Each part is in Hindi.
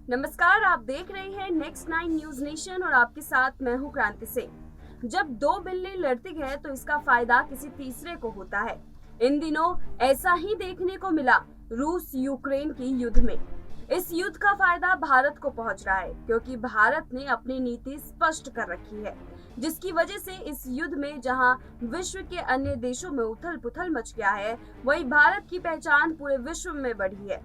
नमस्कार, आप देख रहे हैं नेक्स्ट 9 न्यूज नेशन और आपके साथ मैं हूं क्रांति सिंह। जब दो बिल्ली लड़ती है तो इसका फायदा किसी तीसरे को होता है। इन दिनों ऐसा ही देखने को मिला रूस यूक्रेन की युद्ध में। इस युद्ध का फायदा भारत को पहुंच रहा है क्योंकि भारत ने अपनी नीति स्पष्ट कर रखी है, जिसकी वजह से इस युद्ध में जहां विश्व के अन्य देशों में उथल पुथल मच गया है, वहीं भारत की पहचान पूरे विश्व में बढ़ी है।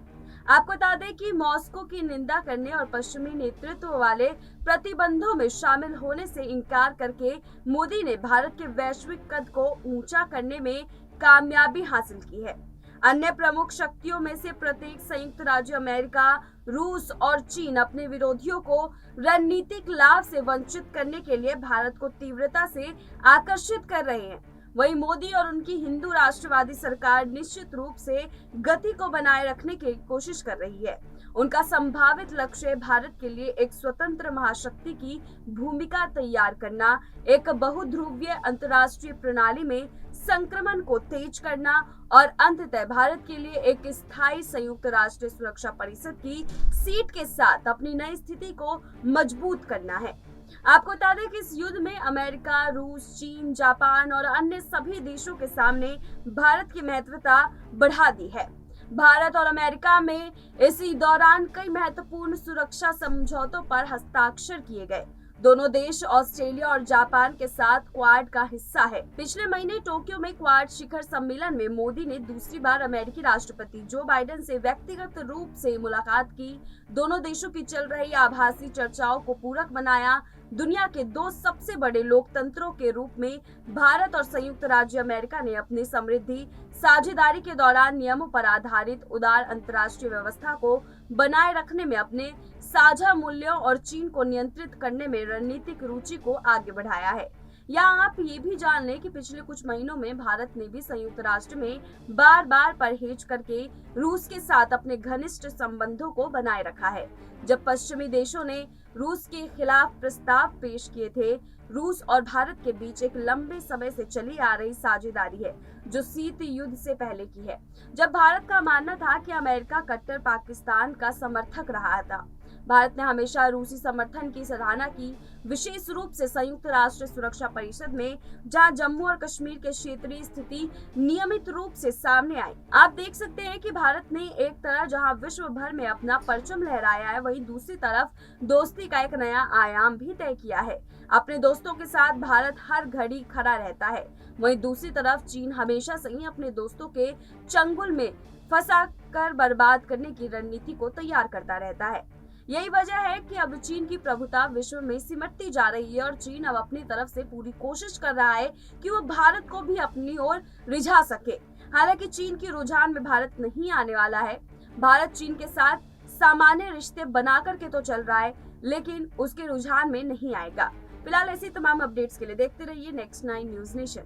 आपको बता दें कि मॉस्को की निंदा करने और पश्चिमी नेतृत्व वाले प्रतिबंधों में शामिल होने से इनकार करके मोदी ने भारत के वैश्विक कद को ऊंचा करने में कामयाबी हासिल की है। अन्य प्रमुख शक्तियों में से प्रत्येक संयुक्त राज्य अमेरिका, रूस और चीन अपने विरोधियों को रणनीतिक लाभ से वंचित करने के लिए भारत को तीव्रता से आकर्षित कर रहे हैं। वहीं मोदी और उनकी हिंदू राष्ट्रवादी सरकार निश्चित रूप से गति को बनाए रखने की कोशिश कर रही है। उनका संभावित लक्ष्य भारत के लिए एक स्वतंत्र महाशक्ति की भूमिका तैयार करना, एक बहुध्रुवीय अंतर्राष्ट्रीय प्रणाली में संक्रमण को तेज करना और अंततः भारत के लिए एक स्थायी संयुक्त राष्ट्र सुरक्षा परिषद की सीट के साथ अपनी नई स्थिति को मजबूत करना है। आपको बता दें कि इस युद्ध में अमेरिका, रूस, चीन, जापान और अन्य सभी देशों के सामने भारत की महत्वता बढ़ा दी है। भारत और अमेरिका में इसी दौरान कई महत्वपूर्ण सुरक्षा समझौतों पर हस्ताक्षर किए गए। दोनों देश ऑस्ट्रेलिया और जापान के साथ क्वाड का हिस्सा है। पिछले महीने टोक्यो में क्वाड शिखर सम्मेलन में मोदी ने दूसरी बार अमेरिकी राष्ट्रपति जो बाइडेन से व्यक्तिगत रूप से मुलाकात की। दोनों देशों की चल रही आभासी चर्चाओं को पूरक बनाया। दुनिया के दो सबसे बड़े लोकतंत्रों के रूप में भारत और संयुक्त राज्य अमेरिका ने अपनी समृद्धि साझेदारी के दौरान नियमों पर आधारित उदार अंतर्राष्ट्रीय व्यवस्था को बनाए रखने में अपने साझा मूल्यों और चीन को नियंत्रित करने में रणनीतिक रुचि को आगे बढ़ाया है। यहाँ आप ये भी जान लें कि पिछले कुछ महीनों में भारत ने भी संयुक्त राष्ट्र में बार बार परहेज करके रूस के साथ अपने घनिष्ठ संबंधों को बनाए रखा है। जब पश्चिमी देशों ने रूस के खिलाफ प्रस्ताव पेश किए थे, रूस और भारत के बीच एक लंबे समय से चली आ रही साझेदारी है जो शीत युद्ध से पहले की है, जब भारत का मानना था कि अमेरिका कट्टर पाकिस्तान का समर्थक रहा था। भारत ने हमेशा रूसी समर्थन की सराहना की, विशेष रूप से संयुक्त राष्ट्र सुरक्षा परिषद में, जहां जम्मू और कश्मीर के क्षेत्रीय स्थिति नियमित रूप से सामने आई। आप देख सकते हैं कि भारत ने एक तरफ जहां विश्व भर में अपना परचम लहराया है, वहीं दूसरी तरफ दोस्ती का एक नया आयाम भी तय किया है। अपने दोस्तों के साथ भारत हर घड़ी खड़ा रहता है, वहीं दूसरी तरफ चीन हमेशा से ही अपने दोस्तों के चंगुल में फंसा कर बर्बाद करने की रणनीति को तैयार करता रहता है। यही वजह है कि अब चीन की प्रभुता विश्व में सिमटती जा रही है और चीन अब अपनी तरफ से पूरी कोशिश कर रहा है कि वो भारत को भी अपनी ओर रिझा सके। हालांकि चीन की रुझान में भारत नहीं आने वाला है। भारत चीन के साथ सामान्य रिश्ते बना करके तो चल रहा है, लेकिन उसके रुझान में नहीं आएगा। फिलहाल ऐसी तमाम अपडेट्स के लिए देखते रहिए नेक्स्ट 9 न्यूज नेशन।